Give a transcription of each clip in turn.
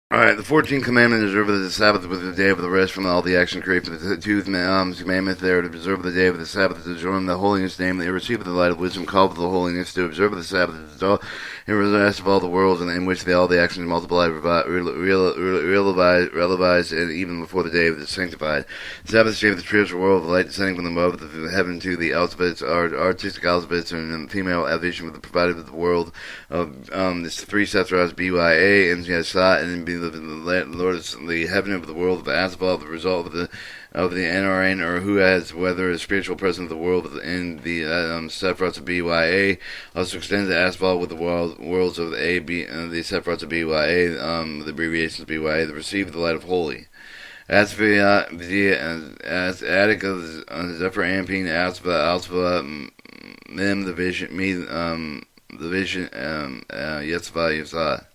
Alright, the 14th commandment is to observe the Sabbath with the day of the rest from all the action created. For the two commandments there to observe the day of the Sabbath, to join the holiness name, they receive the light of wisdom, called to the holiness, to observe the Sabbath, in the rest of all the worlds, in which all the actions multiplied, realized, and even before the day of the sanctified. The Sabbath shaped the spiritual world of light descending from above the heaven to the alphabets, artistic alphabets, and female evolution with the provided with the world of this three Sethras, BYA, and Yasat, and the Lord is the heaven of the world of Asphalt, the result of the NRN, or who has whether a spiritual presence of the world in the Sephiroths of BYA, also extends the Asphalt with the worlds of the Sephiroths of BYA, the abbreviations of BYA, that receive the light of holy. As as Attica, Zephyr, Ampine, Alpha, Mem, the vision, me, the vision, Yetzvah, Yesod.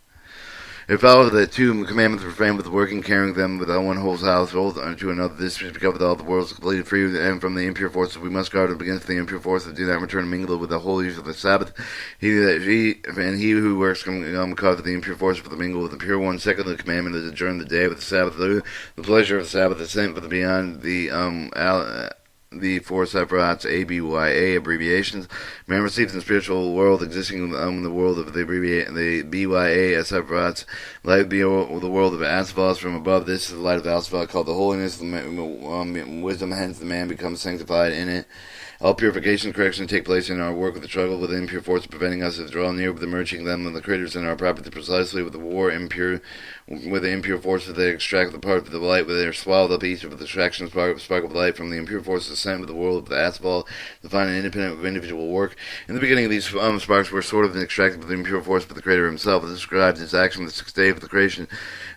It follows that two commandments refrain with working, carrying them with one whole household unto another. This is because all the world is completed free and from the impure forces. We must guard against the impure forces. Do not return and mingle with the holy use of the Sabbath. He who works cause of the impure forces for the mingle with the pure one. Second, the commandment is to adjourn the day of the Sabbath. The pleasure of the Sabbath is sent for the beyond the four Sephiroths, ABYA abbreviations. Man receives in the spiritual world existing in the world of the BYA as Sephiroths. Light be the world of Asphalt from above. This is the light of Asphalt called the holiness, wisdom, hence the man becomes sanctified in it. All purification and correction take place in our work with the struggle with the impure forces, preventing us to draw near with the merging them and the creators in our property precisely with the war with the impure forces. They extract the part of the light where they are swallowed up each of the extraction spark of light from the impure forces sent with the world of the Asphalt to find an independent of individual work. In the beginning, these sparks were sort of extracted with the impure force by the Creator Himself. It describes His action the sixth day of the creation.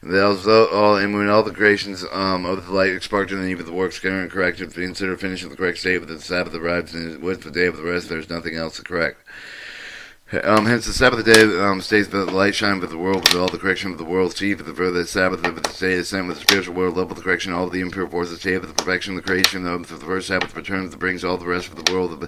And when all the creations of the light sparked in even the works and corrected, consider finishing the correct state with the Sabbath arrives, and with the day of the rest, there is nothing else to correct. Hence, the Sabbath day states that the light shine with the world, with all the correction of the world. See, for the Sabbath of the day is sent with the spiritual world, level the correction, all of the impure forces. See, for the perfection of the creation of the first Sabbath returns, that brings all the rest of the world of the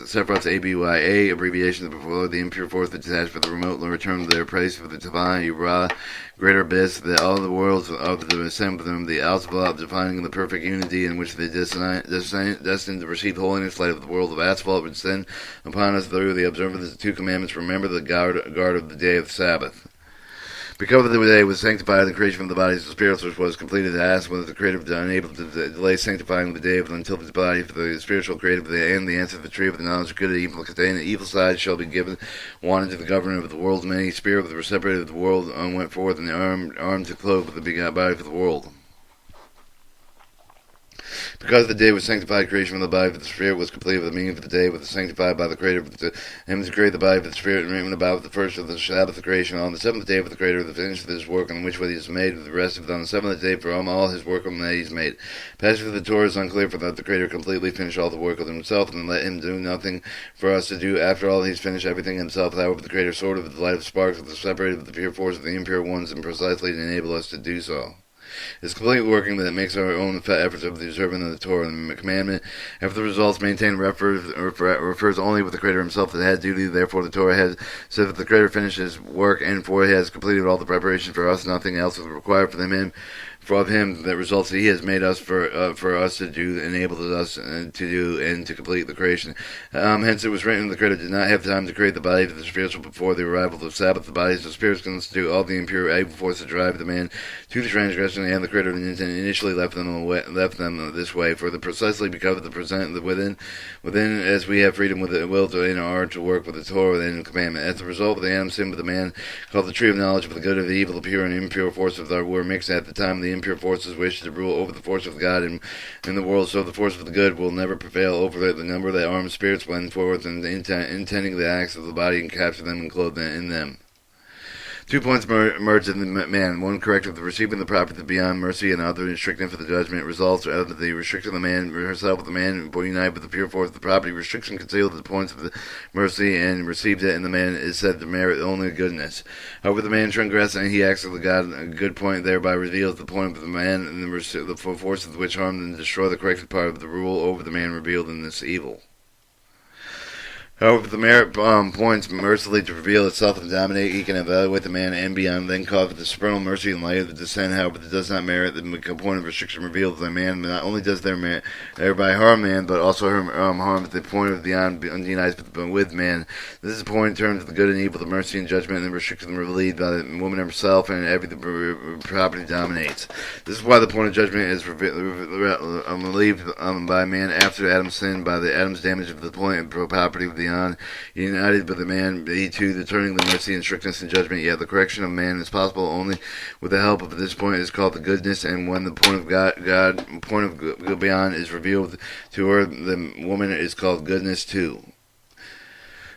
Sephiroth's ABYA abbreviation before the impure force that detached for the remote return to their place for the divine Ura. Greater abyss, that all the worlds of the assembly, the Asphalt, defining the perfect unity in which they destined to receive holiness, light of the world of Asphalt, would descend upon us through the observance of the two commandments. Remember the guard of the day of the Sabbath. Because the day was sanctified, the creation of the bodies of spirits which was completed, to ask whether the Creator was unable to delay sanctifying the day until the body for the spiritual creative and the answer of the tree of the knowledge of good and evil contained. The evil side shall be given wanted to the governor of the world. Many spirit that were separated of the world went forth and armed to clothe with the begot body for the world. Because the day was sanctified, creation of the body of the Spirit was completed. The meaning of the day was sanctified by the Creator. Him to create the body of the Spirit, and written about the first of the Sabbath of creation. On the seventh day of the Creator, the finish of his work, on which way he is made, with the rest of it on the seventh day for all his work on that he is made. Passage of the Torah is unclear, for that the Creator completely finished all the work of himself, and let him do nothing for us to do. After all, he's finished everything himself. However, the Creator sorted with the light of sparks, with the separated with the pure force of the impure ones, and precisely to enable us to do so. It's complete working that makes our own efforts of the observance of the Torah and the commandment. After the results maintained refers only with the Creator Himself that had duty. Therefore, the Torah has said that the Creator finished His work, and for He has completed all the preparation for us. Nothing else is required for Him. For of Him that results that He has made us for us to do, enabled us to do, and to complete the creation. Hence, it was written, the Creator did not have time to create the body of the spiritual before the arrival of the Sabbath. The bodies of spirits constitute all the impure evil force that drive the man to the transgression, and the Creator initially left them this way, for precisely because of the present within, as we have freedom with the will to in our to work with the Torah and the commandment. As the result of the Adam sin with the man, called the tree of knowledge of the good and the evil, the pure and impure forces were mixed at the time. The impure forces wish to rule over the force of God in the world, so the force of the good will never prevail over it. The number of the armed spirits went forth and intending the acts of the body and capture them and clothe them in them. 2 points merged in the man. One corrective the receiving the property beyond mercy, and other restricting for the judgment. Results out of the restriction of the man herself with the man united with the pure force of the property. Restriction concealed the points of the mercy and received it, and the man is said to merit only goodness. However, the man transgresses and he acts with God a good point, thereby reveals the point of the man and the forces which harm and destroy the corrected part of the rule over the man revealed in this evil. However, the merit points mercilessly to reveal itself and dominate, he can evaluate the man and beyond, then cause the supernal mercy and light of the descent. However, it does not merit the point of restriction revealed to the man. Not only does thereby harm man, but also harms the point of beyond unites with man. This is the point in terms of the good and evil, the mercy and judgment, and the restriction relieved by the woman herself, and every property dominates. This is why the point of judgment is relieved by man after Adam's sin, by the Adam's damage of the point of property of the united with the man, he too, determining the mercy and strictness and judgment. Yet the correction of man is possible only with the help of this point is called the goodness, and when the point of point of good beyond is revealed to her, the woman is called goodness too.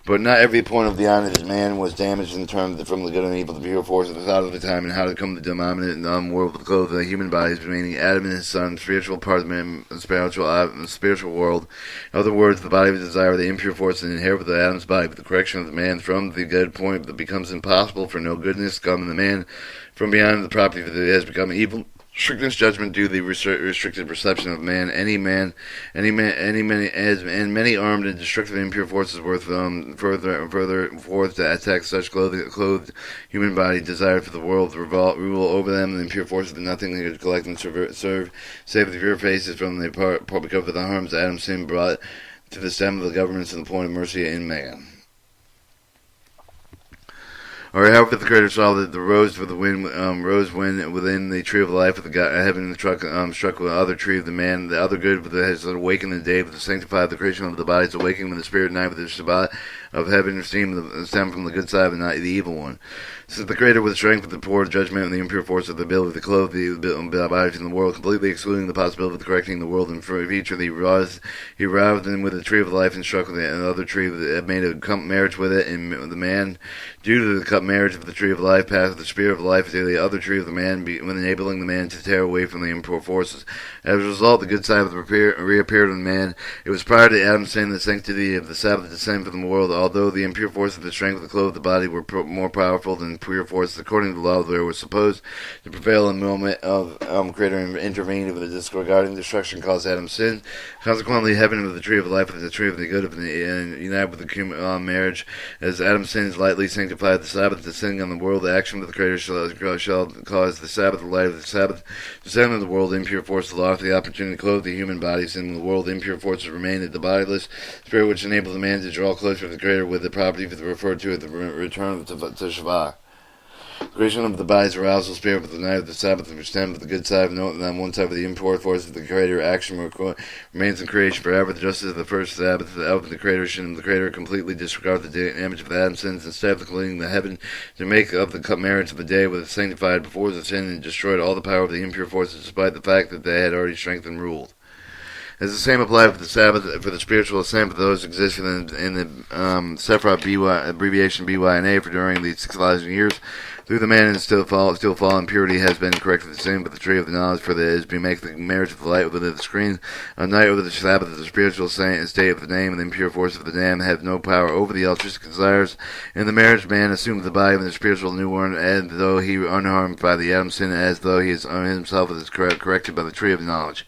But not every point of the honor of man was damaged in terms from the good and evil, the pure force of the thought of the time, and how to come to the dominant world with the clothes of the human bodies, remaining Adam and his son, spiritual part of man, spiritual world. In other words, the body of desire, the impure force, and inherit with the Adam's body, with the correction of the man from the good point that becomes impossible for no goodness come in the man from beyond the property that has become evil. Strictness judgment due the restricted perception of man, many armed and destructive impure forces worth further forth to attack such clothed human body, desire for the world to rule over them, the impure forces of nothing they could collect and serve, save the pure faces from the public of the harms Adam's sin brought to the stem of the governments and the point of mercy in man. Or however the Creator saw that the rose with the wind rose when within the tree of life of the God, heaven struck with the other tree of the man, the other good that has awakened the day with the sanctified the creation of the bodies, awakening when the spirit night with the Shabbat of heaven stem from the good side of the night, the evil one. Since the Creator with strength of the poor judgment and the impure force of the ability to clothe the bodies in the world, completely excluding the possibility of correcting the world in future, he roused them with the tree of life and struck with the other tree that made a marriage with it, and the man, due to the marriage of the tree of life, passed the spirit of life to the other tree of the man, enabling the man to tear away from the impure forces. As a result, the good side of the reappeared in man. It was prior to Adam's sin the sanctity of the Sabbath descended from the world, although the impure forces of the strength of the clothes of the body were more powerful than pure forces, according to the law, there was supposed to prevail in the moment of Creator intervened with the disregarding destruction caused Adam's sin. Consequently, heaven of the tree of life is the tree of the good and united with the marriage. As Adam's sins lightly sanctified the Sabbath, descending on the world, the action of the Creator shall cause the Sabbath, the light of the Sabbath, descend on the world. Impure forces lost the opportunity to clothe the human bodies in the world. Impure forces remained at the bodiless spirit, which enabled the man to draw closer to the Creator with the property referred to at the return to Shabbat. The creation of the body's arousal spirit with the night of the Sabbath, which stemmed with the good side of note, on one side of the impure force of the Creator action remains in creation forever, just as the first Sabbath of the creation, the Creator completely disregarded the damage of Adam's sins, instead of cleaning the heaven to make up the marriage of the day with sanctified before the sin and destroyed all the power of the impure forces, despite the fact that they had already strengthened and ruled. As the same applied for the Sabbath, for the spiritual ascent, for those existing in the Sephiroth abbreviation BYNA for during the 6,000 years, through the man and still fallen purity has been corrected the same with the tree of the knowledge, for that is to make the marriage of the light within the screen, a night over the Sabbath of the spiritual saint and state of the name, and the impure force of the damned have no power over the altruistic desires. In the marriage, man assumes the body of the spiritual newborn, and though he unharmed by the Adam sin, as though he is himself is corrected by the tree of knowledge.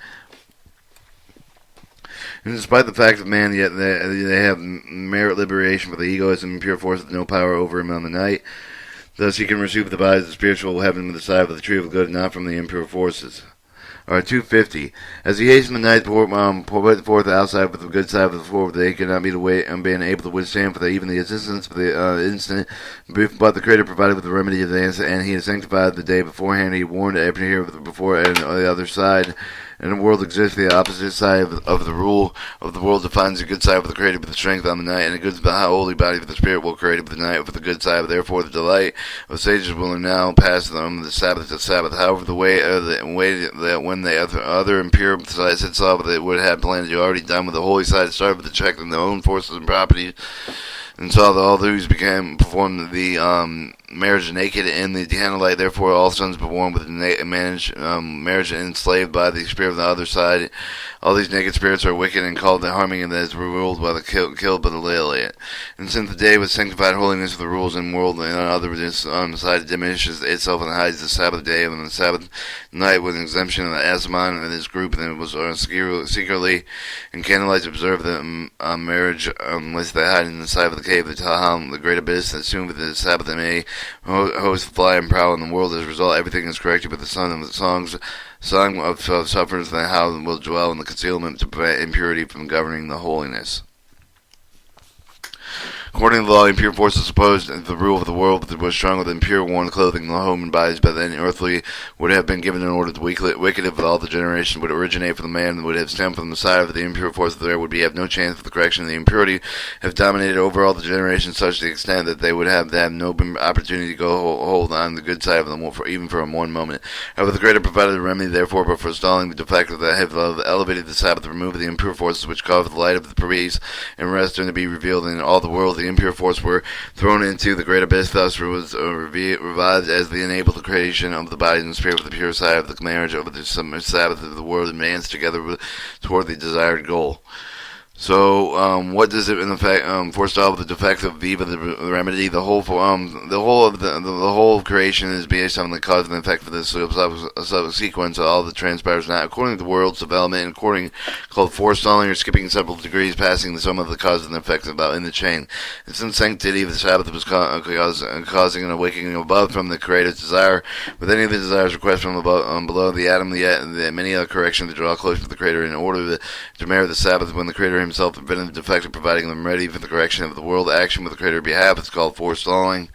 And despite the fact of man, yet they have merit liberation, for the egoism and impure force have no power over him on the night. Thus he can receive the bodies of the spiritual heaven with the side of the tree of good, not from the impure forces. Alright, 250. As he hastened the night, put forth outside with the good side of the floor, they could not be being able to withstand for even the existence of the instant. But the Creator provided with the remedy of the answer, and he had sanctified the day beforehand. He warned every here before and on the other side. And the world exists, the opposite side of the rule of the world defines the good side of the Creator with the strength on the night, and the good holy body of the Spirit will create with the night with the good side. Therefore, the delight of sages will now pass them the Sabbath to Sabbath. However, the way that when the other impure side saw what they would have planned, you already done with the holy side, started with the check on their own forces and properties, and saw that all those performed the marriage naked in the candlelight. Therefore, all sons born with marriage enslaved by the spirit of the other side. All these naked spirits are wicked and called the harming, and that is ruled by the killed by the Liliat. And since the day was sanctified holiness of the rules and world, and other side diminishes itself and hides the Sabbath day and the Sabbath night with an exemption of the Asaman and his group, and it was secretly in candlelight observe the marriage, lest they hide in the side of the cave, the Taham, the great abyss, that soon with the Sabbath they may host, fly, and prowl in the world. As a result, everything is corrected with the son of the song of sufferance, and how will dwell in the concealment to prevent impurity from governing the holiness. According to the law, impure forces opposed the rule of the world was strong with impure worn clothing, the home and bodies, but then earthly would have been given in order to wicked of all the generation would originate from the man, would have stemmed from the side of the impure force there would have no chance for the correction of the impurity, have dominated over all the generation such to the extent that they would have no opportunity to go hold on the good side of them even for one moment. However, the greater provided a remedy, therefore, but forestalling the defect that have elevated the Sabbath, remove the impure forces which cause the light of the priest and rest to be revealed in all the world. The impure force were thrown into the great abyss, thus was revived as the enabled the creation of the body and spirit of the pure side of the marriage over the Sabbath of the world advanced together toward the desired goal. So, what does it in effect forestall the defect of Viva the remedy? The whole creation is based on the cause and effect for this subsequence of all that transpires not according to the world's development, and according called forestalling or skipping several degrees, passing the sum of the cause and effect about in the chain. And since sanctity of the Sabbath was causing an awakening above from the Creator's desire, with any of the desires request from above, below the atom, yet many other corrections to draw closer to the Creator in order to merit the Sabbath when the Creator himself prevented the defect of providing them ready for the correction of the world. Action with the Creator's behalf is called forestalling.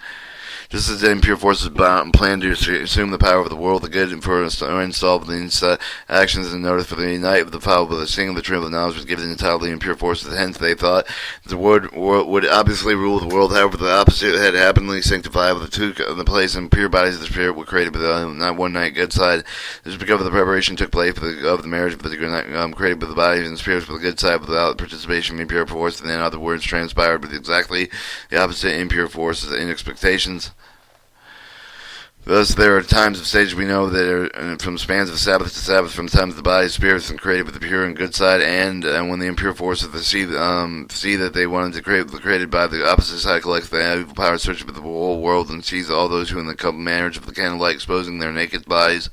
Just as the impure forces plan to assume the power of the world, the good for installed these actions and notice for the night of the foul, but the seeing of the tree of the knowledge was given entirely impure forces. Hence, they thought the word would obviously rule the world. However, the opposite had happenedly sanctified with the place and pure bodies of the spirit were created with not one night good side. This is because the preparation took place of the marriage of the created with the bodies and spirits with the good side without participation of impure forces. And in other words, transpired with exactly the opposite impure forces and expectations. Thus, there are times of stage we know that are from spans of Sabbath to Sabbath, from times the body, spirits, and created with the pure and good side, and when the impure forces see that they wanted to created by the opposite side collects the evil power, searches with the whole world, and sees all those who in the marriage of the candlelight exposing their naked bodies,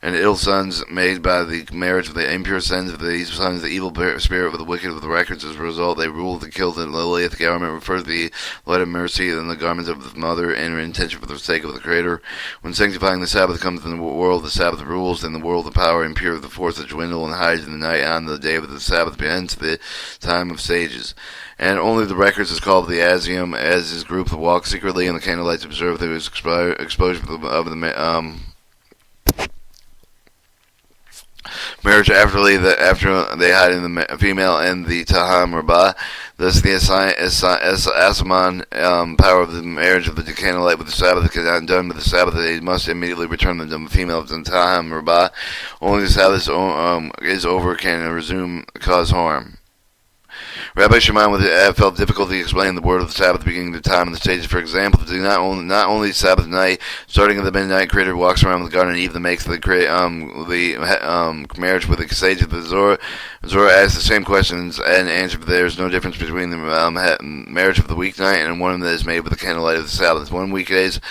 and ill sons made by the marriage of the impure sons of these sons, the evil spirit with the wicked with the records. As a result, they ruled the killed and Liliath. The garment refers to the light of mercy and the garments of the mother and intention for the sake of the Creator. When sanctifying the Sabbath comes in the world, the Sabbath rules, and the world the power impure of the force that dwindle and hides in the night on the day of the Sabbath begins the time of sages. And only the records is called the Asium, as his group that walk secretly in the candlelights observe there is exposure of the marriage after they hide in the female and the Taham Rabbah. Thus the Asaman power of the marriage of the candlelight with the Sabbath cannot done with the Sabbath. They must immediately return them to the female of the Taham Rabbah. Only the Sabbath is over can resume cause harm. Rabbi Shimon felt difficulty explaining the word of the Sabbath beginning the time and the stages. For example, not only Sabbath night, starting at the midnight, Creator walks around the garden of Eve that makes the marriage with the sage of the Zohar. Zohar asks the same questions and answers. There is no difference between the marriage of the weeknight and one that is made with the candlelight of the Sabbath. On weekdays,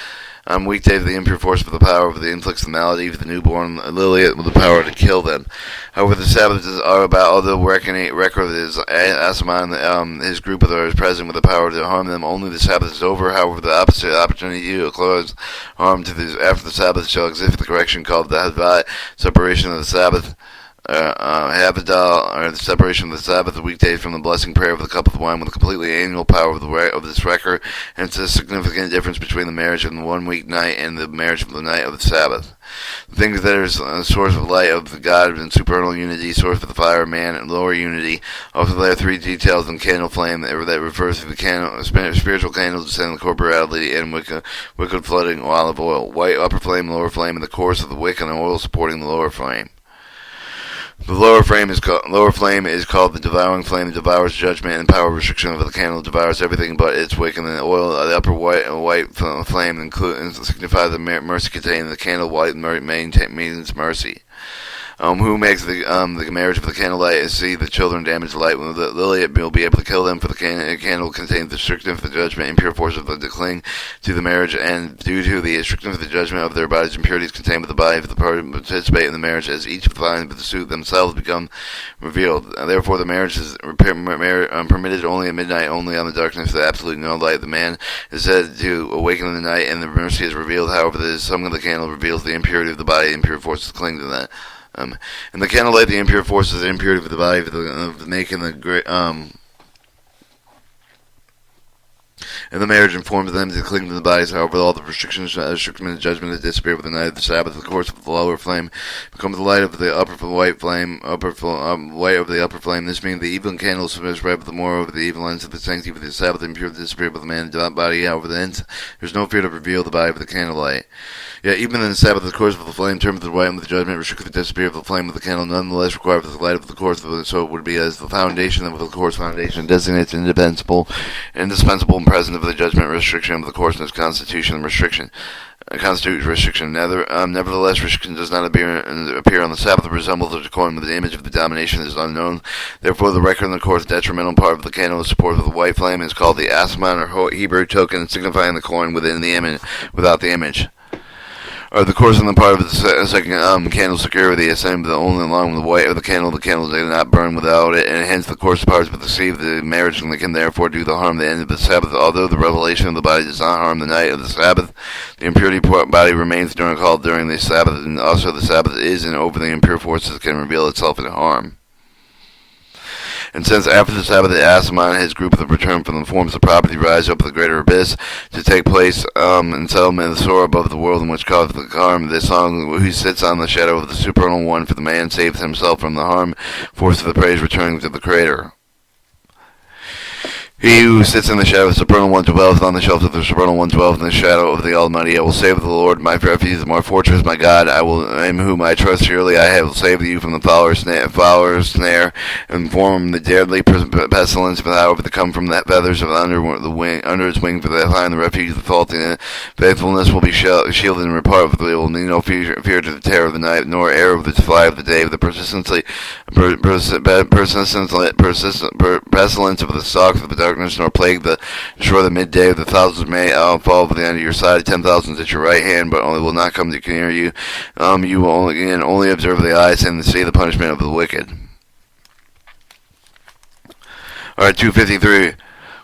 the impure force with the power of the inflicts the malady of the newborn Liliat with the power to kill them. However, the Sabbaths are about all the record is Asaman, his group of those present with the power to harm them. Only the Sabbath is over. However, the opposite opportunity to cause harm to these after the Sabbath shall exist. The correction called the Hadvat, separation of the Sabbath. Havdalah, or the separation of the Sabbath, the weekdays from the blessing prayer of the cup of wine with a completely annual power of this record, and it's a significant difference between the marriage of the 1 week night and the marriage of the night of the Sabbath. The things that are a source of light of the God and supernal unity, source of the fire of man, and lower unity. Also, there are 3 details in candle flame that refers to the candle, spiritual candles descending corporeality and wicked flooding olive oil, white upper flame, lower flame, and the course of the wick and the oil supporting the lower flame. The lower flame is called the devouring flame. It devours judgment and power restriction of the candle. It devours everything but its wick, and the oil. The upper white flame signifies the mercy contained in the candle. White means mercy. Who makes the marriage of the candlelight is see the children damage the light. When the lily it will be able to kill them, for the candle contains the strictness of the judgment, impure force of the cling to the marriage, and due to the strictness of the judgment of their bodies, impurities contained with the body of the party participate in the marriage, as each of the lines of the suit themselves become revealed. Therefore, the marriage is permitted only at midnight, only on the darkness of the absolute no light. The man is said to awaken in the night, and the mercy is revealed. However, the sum of the candle reveals the impurity of the body, impure forces cling to that. In the candlelight, the impure forces, the impurity of the body, of making the great, and the marriage informs them to cling to the bodies. However, all the restrictions, restriction, and judgment that disappear with the night of the Sabbath. The course of the lower flame becomes the light of the upper white flame, white of the upper flame. This means the evil candle is spread with the more over the evil ends of the sanctity of the Sabbath, and impurity disappear with the man's body. However, the ends, there's no fear to reveal the body of the candlelight. Yet, even in the Sabbath, the course of the flame turned with the white and with the judgment restricted the disappear of the flame of the candle, nonetheless required the light of the course of the, so it would be as the foundation of the course foundation designates indispensable and present of the judgment restriction of the course and its constitution and restriction. Constitutes restriction. Nevertheless, restriction does not appear on the Sabbath. It resembles the coin, but the image of the domination is unknown. Therefore, the record in the course, detrimental part of the candle, is supported with a white flame, is called the asman, or Hebrew token, signifying the coin within the image, without the image. Or the course on the part of the second candle security is same, but only along with the white of the candle do not burn without it, and hence the course parts but deceive the marriage, and they can therefore do the harm the end of the Sabbath. Although the revelation of the body does not harm the night of the Sabbath, the impurity body remains during the Sabbath, and also the Sabbath is, and over the impure forces can reveal itself in harm. And since after the Sabbath, the Asaman and his group of the return from the forms of property rise up the greater abyss to take place in settlement of the soar above the world in which causeth the harm. This song, who sits on the shadow of the supernal one, for the man saves himself from the harm, force of the praise returning to the Creator. He who sits in the shadow of the supernal one dwelleth on the shelf of the supernal one, dwelleth in the shadow of the Almighty. I will say of the Lord, my refuge, my fortress, my God. I will, in whom I trust. Surely I have saved you from the fowler's snare, and from the deadly pestilence. But however, to come from the feathers of under his wing, for they find the refuge of the faulty. Faithfulness will be shielded and repart. They will need no fear to the terror of the night, nor arrow of the fly of the day. The pestilence of the stalks of the darkness, nor plague destroy the midday of the thousands may fall over the end of your side, 10,000 at your right hand, but only will not come to near you. You will only observe the eyes and see the punishment of the wicked. Alright, 253.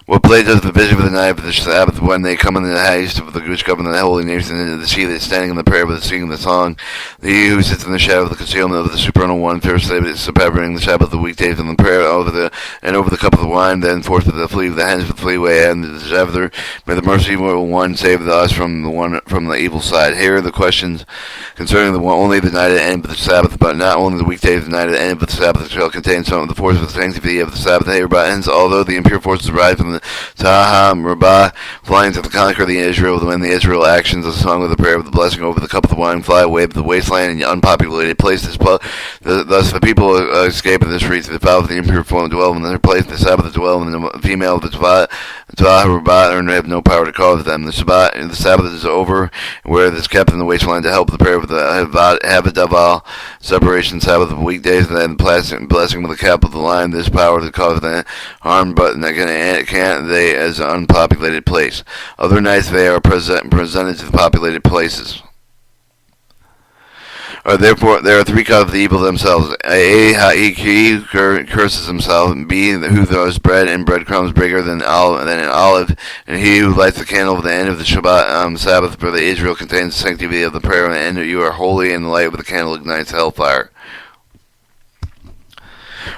What place does the vision of the night of the Sabbath when they come in the haste of the which govern the holy nation, and the she that is standing in the prayer with the singing the song, he who sits in the shadow of the concealment of the supernal one, fiercely separating the Sabbath of the weekdays and the prayer over the cup of the wine, then forth with the flea of the hands of the fleaway and the Sabbath. May the merciful one save us from the evil side. Here are the questions concerning only the night at the end of the Sabbath, but not only the weekdays. The night at the end of the Sabbath shall contain some of the force of the sanctity of the Sabbath. Hence, although the impure forces arise from the Taha Rabbah, flying to conquer the Israel, when the Israel actions, a song of the prayer of the blessing over the cup of the wine, fly away to the wasteland and unpopulated places. Thus the people escape in the streets. The foul of the impure form dwell in their place. The Sabbath dwell in the female of the Taha Rabbah, and have no power to cause them. The Sabbath is over, where it is kept in the wasteland to help the prayer of the Havadaval, separation Sabbath of weekdays, and then the blessing with the cap of the lion. This power to cause them harm, but can't they as an unpopulated place. Other nights they are presented to the populated places. Therefore, there are three kinds of the evil themselves. A, he who curses himself. B, who throws bread and breadcrumbs bigger than an olive. And he who lights the candle at the end of the Shabbat Sabbath, for the Israel contains the sanctity of the prayer, and you are holy, and the light of the candle ignites hellfire.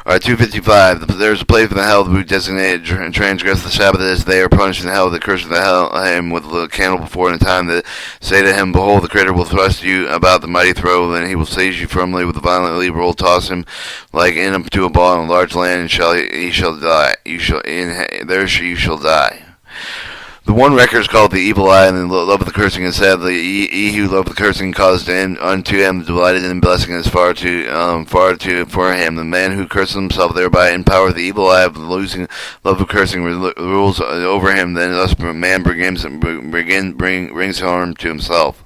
Alright, 255. There is a place in the hell who designated and transgress the Sabbath as they are punished in hell. The curse of the hell him with the candle before in time that say to him, behold, the Creator will thrust you about the mighty throw, and he will seize you firmly with the violently roll, toss him like into a ball in a large land, and he shall die. You shall die. The one record is called the evil eye, and the love of the cursing is sadly he who loved the cursing caused unto him delighted in blessing is far too for him. The man who curses himself thereby empower the evil eye of the losing love of cursing rules over him. Then thus man brings harm to himself.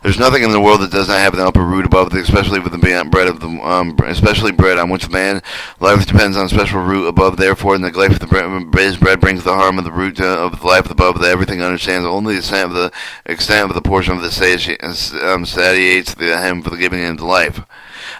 There's nothing in the world that does not have an upper root above it, especially with the bread of the especially bread on which man life depends on a special root above. Therefore, neglect of the bread brings the harm of the root of the life above. That everything understands only the extent of the portion of the satiates him for the giving him to life.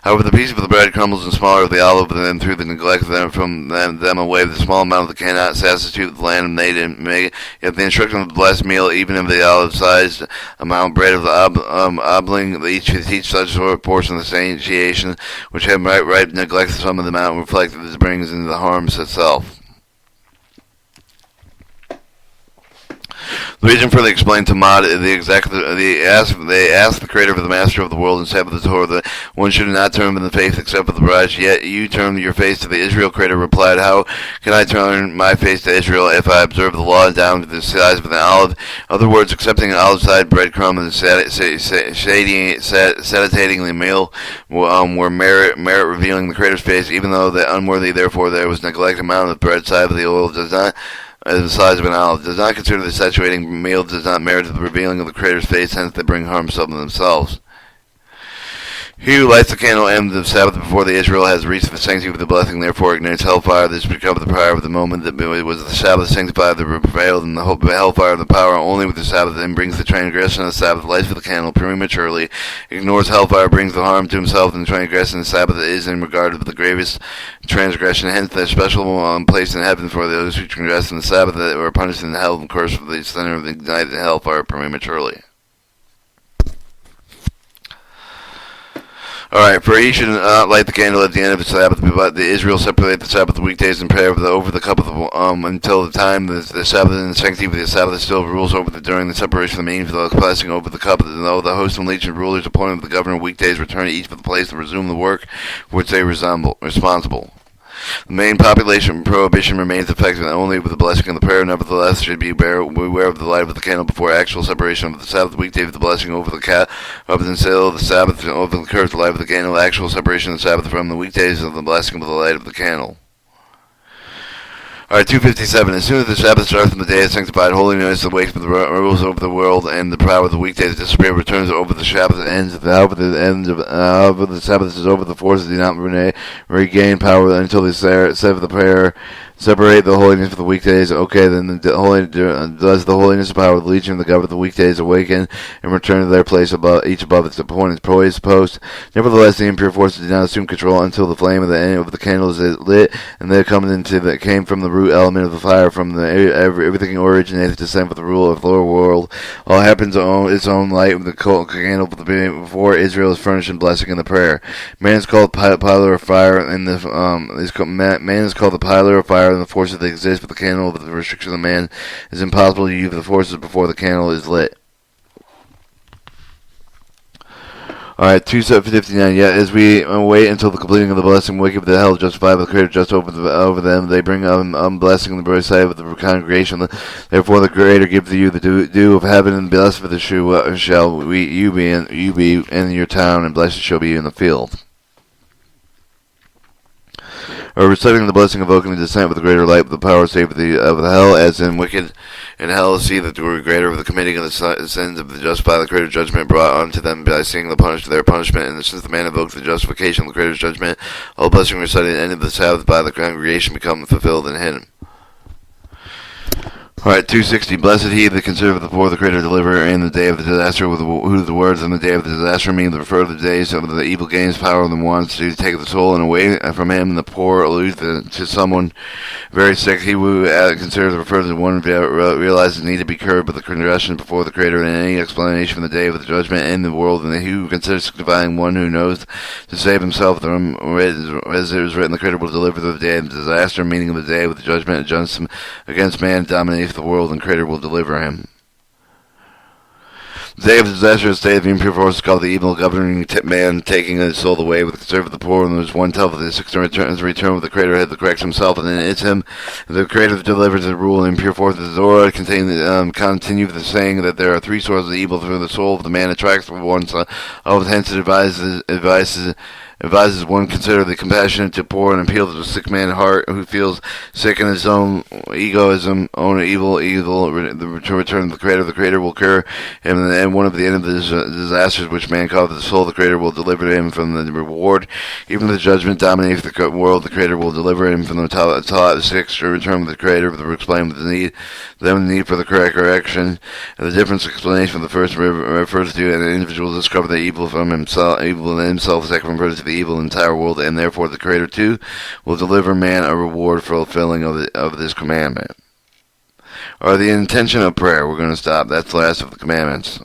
However, the piece of the bread crumbles and smaller of the olive, and through the neglect of them from them away, the small amount that cannot satisfy the land made and make. Yet the instruction of the blessed meal, even of the olive-sized amount of bread of the obling, each such sort of portion of the satiation, which have right neglect some of the amount reflected as brings into the harms itself. The reason further explained to Mad, they asked the Creator of the Master of the world and said with the Torah that one should not turn in the faith except for the bride. Yet you turn your face to the Israel. Creator replied, how can I turn my face to Israel if I observe the law down to the size of an olive? In other words, accepting an olive-side breadcrumb and satiating the meal were merit revealing the Creator's face, even though the unworthy. Therefore, there was neglect amount of the bread side of the oil does not. The size of an olive does not consider the saturating meal does not merit the revealing of the Creator's face, hence they bring harm some of themselves. He who lights the candle end of the Sabbath before the Israel has reached the sanctity of the blessing, therefore ignites hellfire. This becomes the power of the moment that it was the Sabbath sanctified that prevailed, and the hellfire of the power only with the Sabbath, and brings the transgression of the Sabbath, lights for the candle prematurely, ignores hellfire, brings the harm to himself, and the transgression of the Sabbath is in regard of the gravest transgression. Hence the special place in heaven for those who transgress in the Sabbath that were punished in hell and cursed for the center of the ignited hellfire prematurely. Alright, for he should not light the candle at the end of the Sabbath, but the Israel separate the Sabbath weekdays and pray over the cup of the, until the time the Sabbath and the sanctity of the Sabbath still rules over during the separation of the means of the blessing over the cup. Though the host and legion rulers appointed the governor weekdays return to each of the place and resume the work for which they responsible. The main population prohibition remains effective only with the blessing of the prayer. Nevertheless, should be beware of the light of the candle before actual separation of the Sabbath weekday with the blessing over the until the Sabbath over the curse, the light of the candle, actual separation of the Sabbath from the weekdays of the blessing of the light of the candle. Alright, 257. As soon as the Sabbath starts on the day of sanctified holiness, the wakes of the rules over the world, and the power of the weekdays disappear, returns over the Sabbath ends. However, the Sabbath is over, the forces do not regain power until they sever the prayer. Separate the holiness for the weekdays. Okay, then does the holiness of power of the legion of the government of the weekdays awaken and return to their place each above its appointed post. Nevertheless, the impure forces did not assume control until the flame of the candle is lit, and they came from the root element of the fire. From everything originated to send for the rule of the lower world. All happens on its own light with the candle before Israel is furnished in blessing and the prayer. Man is called pilar of fire, and man is called the pilar of fire. And the forces that exist with the candle of the restriction of the man is impossible to use the forces before the candle is lit. Alright, 259. Yet as we wait until the completing of the blessing, wicked with the hell justified by the Creator just over them, they bring blessing on the bright side of the congregation. Therefore the Creator gives you the dew of heaven, and blessed for the shall you be in your town, and blessed shall be in the field. Or reciting the blessing, evoking the descent with the greater light, with the power save of the hell, as in wicked in hell see that the greater of the committing of the sins of the just by the greater judgment brought unto them by seeing their punishment. And since the man evoked the justification of the greater judgment, all blessing recited at the end of the Sabbath by the congregation become fulfilled in him. Alright, 260. Blessed he that considereth the poor, the Creator deliverer in the day of the disaster, who the words in the day of the disaster mean to refer to the days of the evil gains, power of the wants to take the soul and away from him, and the poor allude to someone very sick. He who considers refer to the one who realizes the need to be cured, but the transgression before the Creator, and any explanation from the day of the judgment in the world, and he who considers signifying one who knows to save himself, as it was written, the Creator will deliver the day of the disaster, meaning of the day with the judgment against man, dominates the world, and Creator will deliver him. The day of disaster is the day of the impure force called the evil governing man, taking his soul away with the serve of the poor, and there's one tenth of the sixth return with the Creator had to correct himself, and then it's him. The Creator delivers the rule, impure force. The Zohar continue the saying that there are three sources of evil through the soul of the man attracts one side. Hence it advises one consider the compassionate to poor and appeal to the sick man heart who feels sick in his own egoism, own evil, to return to the Creator. The Creator will cure him, and one of the end of the disasters which man caused the soul, the Creator will deliver him from the reward. Even the judgment dominates the world, the Creator will deliver him from the Talat 6 to return with the Creator, to explain the need for the correct correction. And the difference explanation from the first refers to an individual discover the evil from himself, evil in himself, second refers to the evil in the entire world, and therefore the Creator too will deliver man a reward for fulfilling of this commandment. Or the intention of prayer. We're going to stop. That's the last of the commandments.